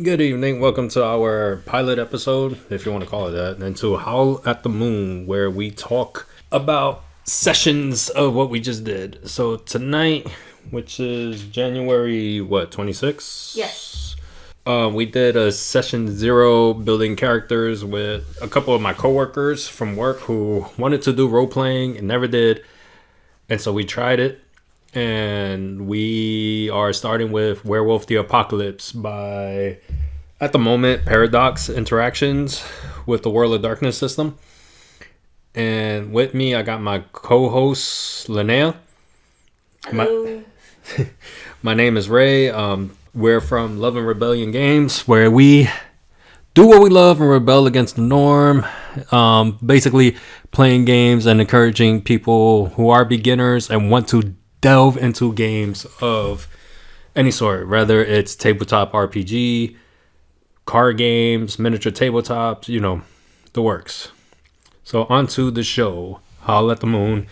Good evening. Welcome to our pilot episode, if you want to call it that, and to Howl at the Moon, where we talk about sessions of what we just did. So tonight, which is January, 26th? Yes. We did a session 0 building characters with a couple of my coworkers from work who wanted to do role playing and never did. And so we tried it. And we are starting with Werewolf the Apocalypse by, at the moment, Paradox Interactions with the World of Darkness system. And with me, I got my co-host, Linnea. Hello. My name is Ray. We're from Love and Rebellion Games, where we do what we love and rebel against the norm. Basically, playing games and encouraging people who are beginners and want to delve into games of any sort, whether it's tabletop RPG, card games, miniature tabletops, the works. So on to the show, Howl at the Moon.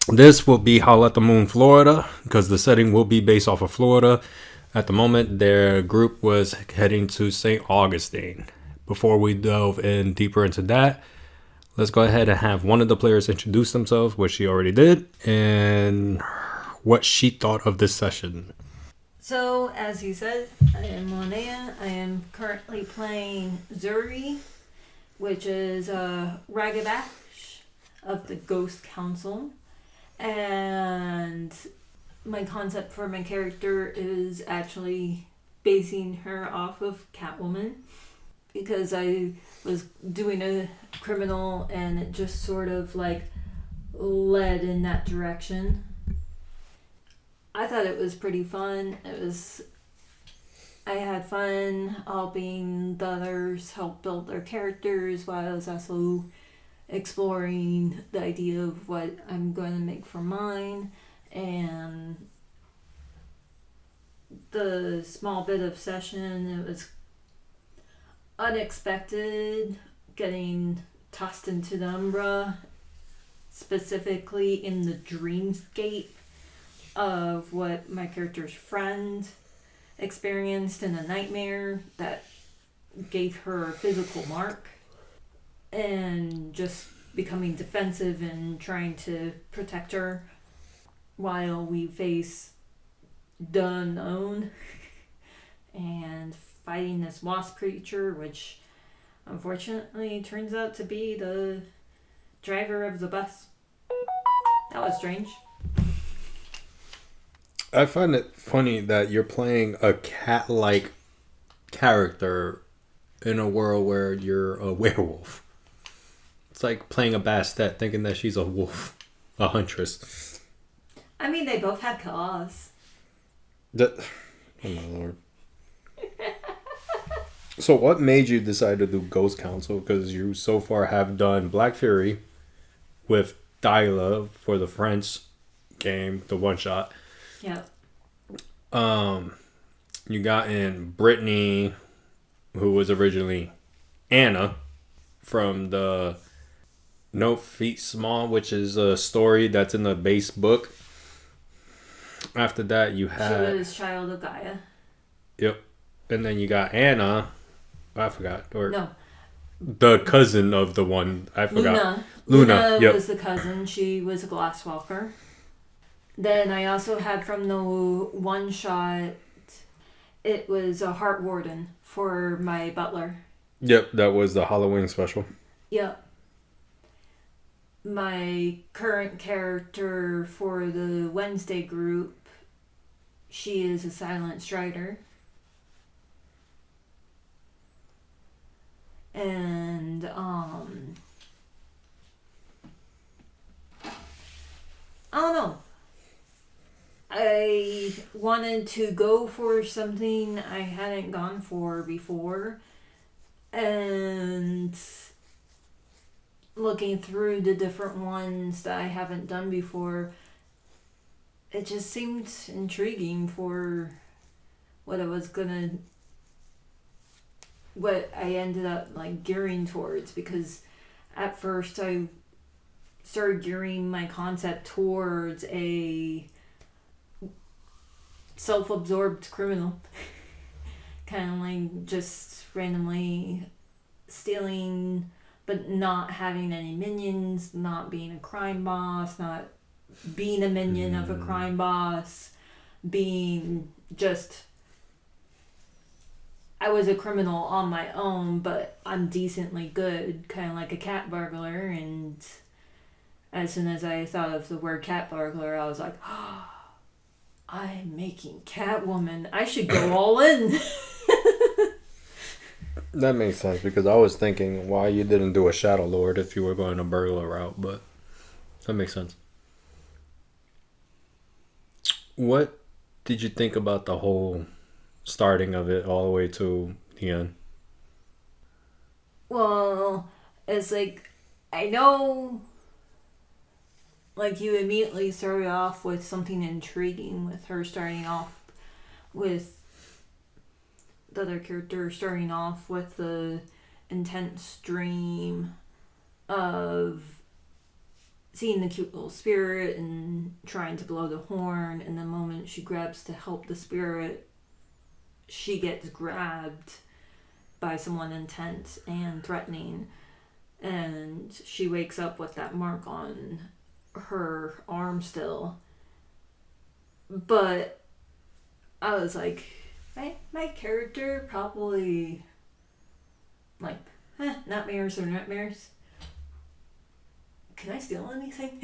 This will be Howl at the Moon, Florida, because the setting will be based off of Florida. At the moment, their group was heading to St. Augustine. Before we delve in deeper into that, let's go ahead and have one of the players introduce themselves, which she already did, and what she thought of this session. So, as you said, I am Linnea. I am currently playing Zuri, which is a Ragabash of the Ghost Council. And my concept for my character is actually basing her off of Catwoman, because I was doing a criminal and it just sort of led in that direction. I thought it was pretty fun. I had fun helping the others help build their characters, while I was also exploring the idea of what I'm going to make for mine. And the small bit of session, it was unexpected getting tossed into the Umbra, specifically in the dreamscape of what my character's friend experienced in a nightmare that gave her a physical mark, and just becoming defensive and trying to protect her while we face the unknown and fighting this wasp creature, which unfortunately turns out to be the driver of the bus. That was strange. I find it funny that you're playing a cat-like character in a world where you're a werewolf. It's like playing a Bastet thinking that she's a wolf, a huntress. I mean, they both had claws. Oh my lord. So what made you decide to do Ghost Council? Because you so far have done Black Fury with Dyla for the French game, the one shot. Yep. You got in Brittany, who was originally Anna from the No Feet Small, which is a story that's in the base book. After that, you had... She was Child of Gaia. Yep. And then you got Anna. I forgot. Or No. The cousin of the one. I forgot. Luna Yep. was the cousin. She was a glasswalker. Then I also had from the one shot, it was a Heart Warden for my butler. Yep, that was the Halloween special. Yep. My current character for the Wednesday group, she is a Silent Strider. And, I don't know. I wanted to go for something I hadn't gone for before. And looking through the different ones that I haven't done before, it just seemed intriguing for what I ended up gearing towards, because at first I started gearing my concept towards a self-absorbed criminal. kind of like just randomly stealing, but not having any minions, not being a crime boss, not being a minion of a crime boss, being just... I was a criminal on my own, but I'm decently good, kind of like a cat burglar, and as soon as I thought of the word cat burglar, I was like, oh, I'm making Catwoman. I should go all in. That makes sense, because I was thinking why you didn't do a Shadow Lord if you were going a burglar route, but that makes sense. What did you think about the whole starting of it all the way to the end? Well, it's like, I know, like, you immediately started off with something intriguing with her starting off with the other character starting off with the intense dream of seeing the cute little spirit and trying to blow the horn, and the moment she grabs to help the spirit, she gets grabbed by someone intense and threatening, and she wakes up with that mark on her arm still. But I was like, my character probably, like, nightmares or nightmares. Can I steal anything?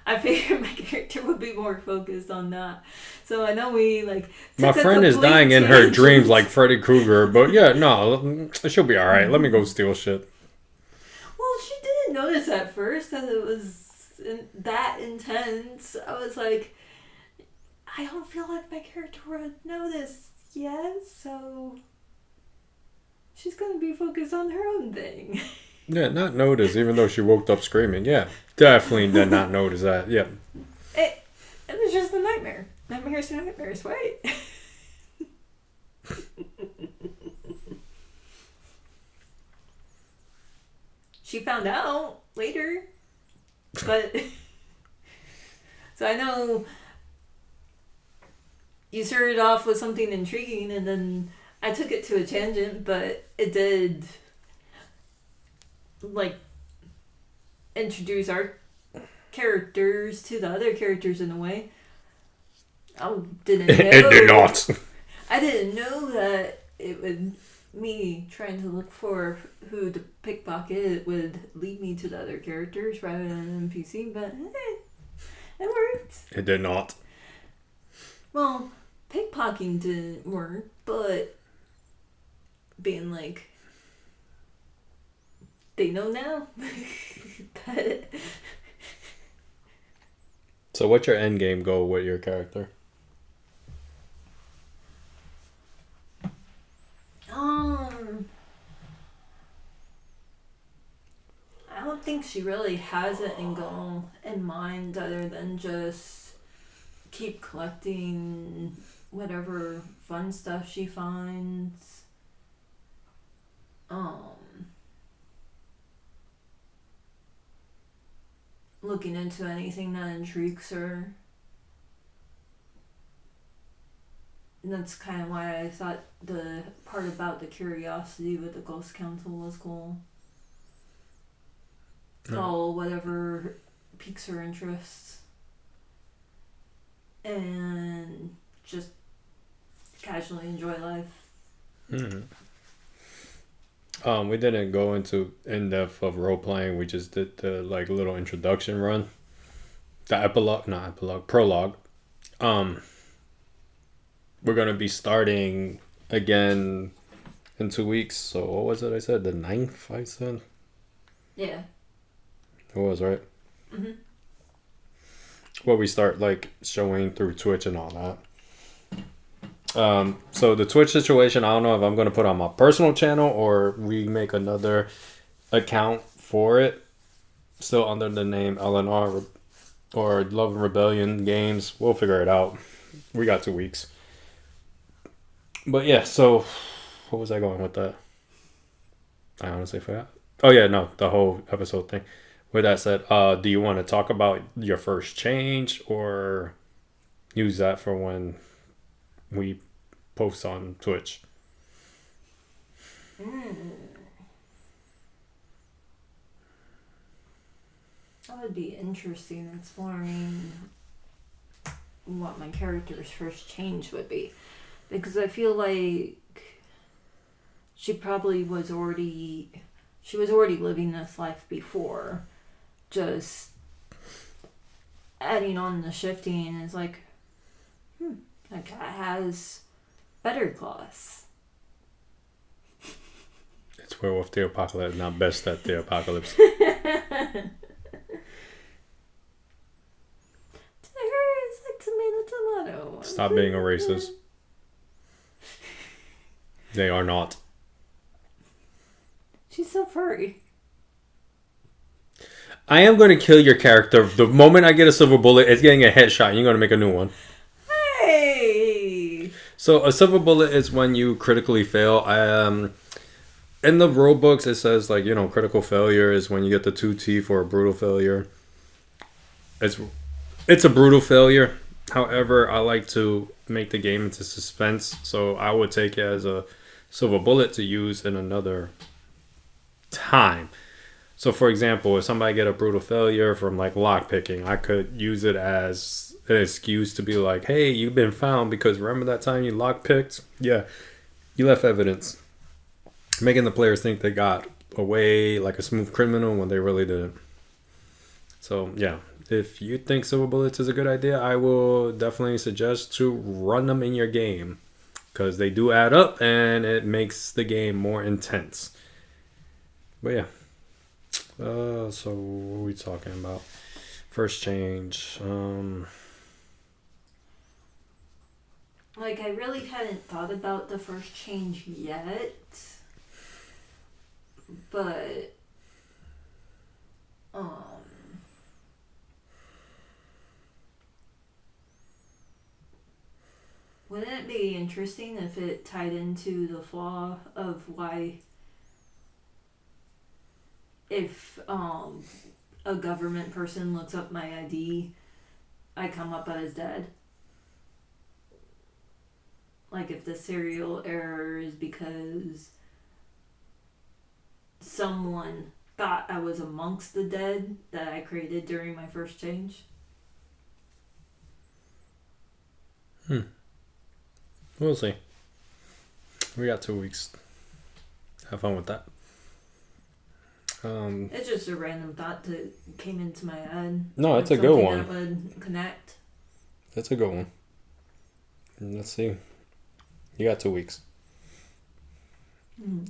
I figured my character would be more focused on that. So I know we, like... My friend is dying in her dreams like Freddy Krueger, but yeah, no, she'll be alright. Let me go steal shit. Well, she didn't notice at first that it was that intense. I was like, I don't feel like my character would notice yet, so she's gonna be focused on her own thing. Yeah, not notice, even though she woke up screaming. Yeah, definitely did not notice that. Yeah. It was just a nightmare. Nightmares are nightmares, right? She found out later, but... So I know you started off with something intriguing, and then I took it to a tangent, but it did, like, introduce our characters to the other characters in a way. I didn't know. It did not. I didn't know that it would... Me trying to look for who to pickpocket would lead me to the other characters rather than an NPC, but it worked. It did not. Well, pickpocketing didn't work, but being like, they know now. But so what's your end game goal with your character? I don't think she really has an end goal in mind other than just keep collecting whatever fun stuff she finds. Looking into anything that intrigues her. And that's kind of why I thought the part about the curiosity with the Ghost Council was cool. Follow whatever piques her interests. And just casually enjoy life. We didn't go into in-depth of role-playing. We just did the little introduction run. The prologue. We're going to be starting again in 2 weeks. So what was it I said? The 9th, I said? Yeah. It was, right? Mm-hmm. Well, we start showing through Twitch and all that. So the Twitch situation, I don't know if I'm going to put on my personal channel or we make another account for it. Still under the name LNR or Love and Rebellion Games. We'll figure it out. We got 2 weeks. But yeah, so what was I going with that? I honestly forgot. Oh yeah, no, the whole episode thing. With that said, do you want to talk about your first change or use that for when we post on Twitch. That would be interesting, exploring what my character's first change would be. Because I feel like she probably was already living this life before. Just adding on the shifting is like, that cat has better claws. It's Werewolf the Apocalypse, not Best at the Apocalypse. Tomato. Stop being a racist. They are not. She's so furry. I am going to kill your character. The moment I get a silver bullet, it's getting a headshot. And you're going to make a new one. Hey! So a silver bullet is when you critically fail. In the rule books, it says like, you know, critical failure is when you get the 2T for a brutal failure. It's a brutal failure. However, I like to make the game into suspense. So I would take it as a silver bullet to use in another time. So for example, if somebody get a brutal failure from like lockpicking, I could use it as an excuse to be like, hey, you've been found because remember that time you lockpicked? Yeah, you left evidence. Making the players think they got away like a smooth criminal when they really didn't. So yeah, if you think silver bullets is a good idea, I will definitely suggest to run them in your game. Because they do add up and it makes the game more intense. But yeah. So what are we talking about? First change. Like, I really hadn't thought about the first change yet. But, wouldn't it be interesting if it tied into the flaw of why, if a government person looks up my ID, I come up as dead? Like if the serial error is because someone thought I was amongst the dead that I created during my first change. We'll see. We got 2 weeks. Have fun with that. It's just a random thought that came into my head. No, it's a good one. That would connect. That's a good one. Let's see. You got 2 weeks.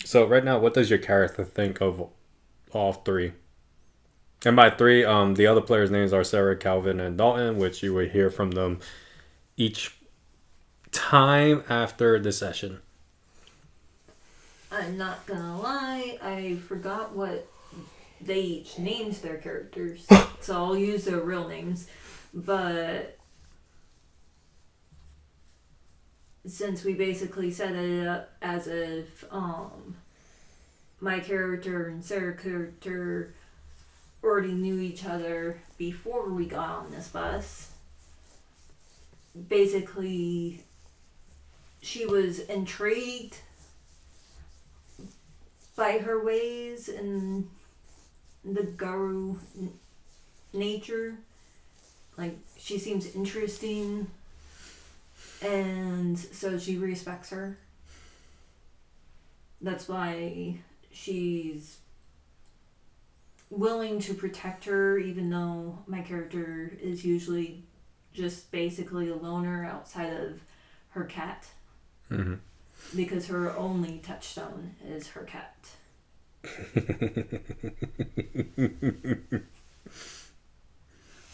So right now, what does your character think of all three? And by three, the other players' names are Sarah, Calvin, and Dalton, which you will hear from them each time after the session. I'm not gonna lie, I forgot what they each named their characters, so I'll use their real names. But since we basically set it up as if my character and Sarah's character already knew each other before we got on this bus, basically she was intrigued by her ways and the guru nature. Like, she seems interesting, and so she respects her. That's why she's willing to protect her, even though my character is usually just basically a loner outside of her cat. Mm-hmm. Because her only touchstone is her cat.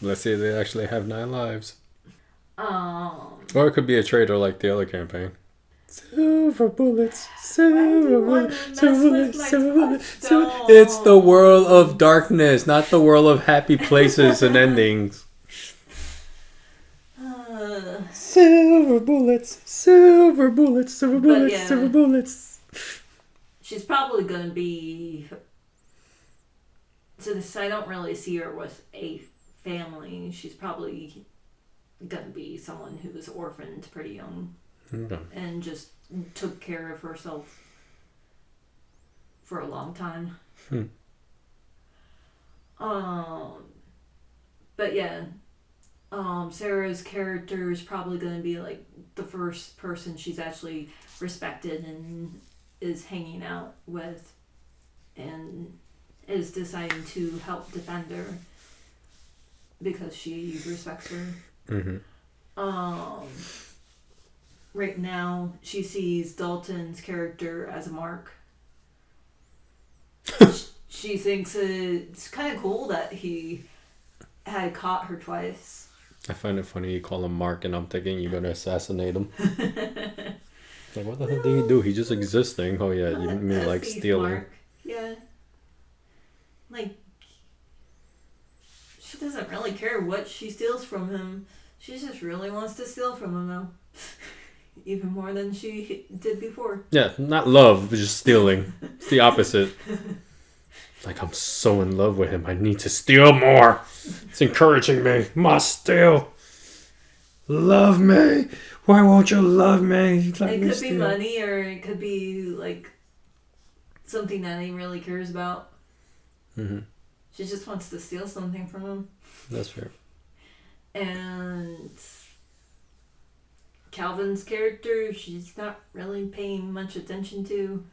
Let's say they actually have 9 lives. Or it could be a traitor like the other campaign. Silver bullets, silver bullets, silver bullets, silver bullets. It's the world of darkness, not the world of happy places and endings. Silver bullets, silver bullets, silver bullets, yeah. Silver bullets. She's probably gonna be. Since I don't really see her with a family, she's probably gonna be someone who was orphaned pretty young. Okay. and just took care of herself for a long time. But yeah, Sarah's character is probably going to be like the first person she's actually respected and is hanging out with, and is deciding to help defend her because she respects her. Right now, she sees Dalton's character as a mark. She thinks it's kind of cool that he had caught her twice. I find it funny you call him Mark, and I'm thinking you're gonna assassinate him. Like, what the hell did he do? He's just existing. Oh yeah, you mean like stealing? Mark. Yeah. Like, she doesn't really care what she steals from him. She just really wants to steal from him now. Even more than she did before. Yeah, not love, but just stealing. It's the opposite. Like, I'm so in love with him, I need to steal more. It's encouraging me. Must steal. Love me. Why won't you love me? It could be money, or it could be like something that he really cares about. She just wants to steal something from him. That's fair. And Calvin's character, she's not really paying much attention to.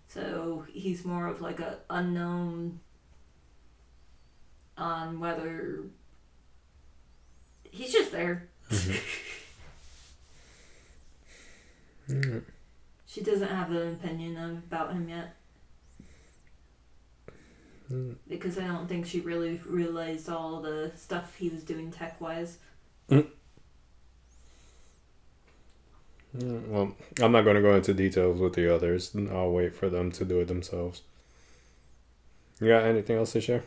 So he's more of like a unknown on whether he's just there. She doesn't have an opinion about him yet. Because I don't think she really realized all the stuff he was doing tech-wise. Well, I'm not going to go into details with the others. I'll wait for them to do it themselves. You got anything else to share?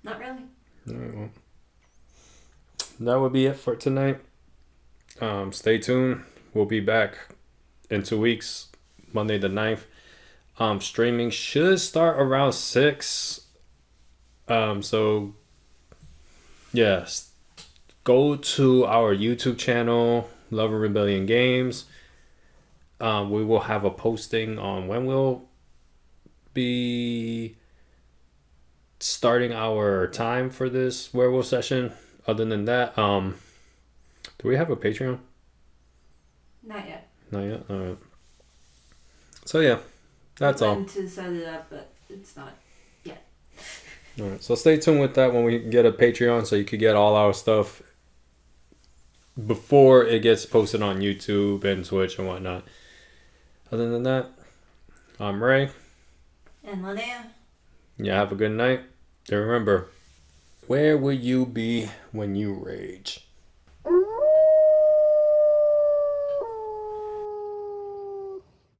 Not really. Alright, well, that would be it for tonight. Stay tuned. We'll be back in 2 weeks, Monday the 9th. Streaming should start around 6. So, yes. Go to our YouTube channel, Love and Rebellion Games. We will have a posting on when we'll be starting our time for this werewolf session. Other than that, do we have a Patreon? Not yet. Not yet? Alright. So yeah, that's all. I went to set it up, but it's not yet. Alright, so stay tuned with that when we get a Patreon, so you could get all our stuff before it gets posted on YouTube and Twitch and whatnot. Other than that, I'm Ray. And Linnea. Yeah, have a good night. And remember, where will you be when you rage?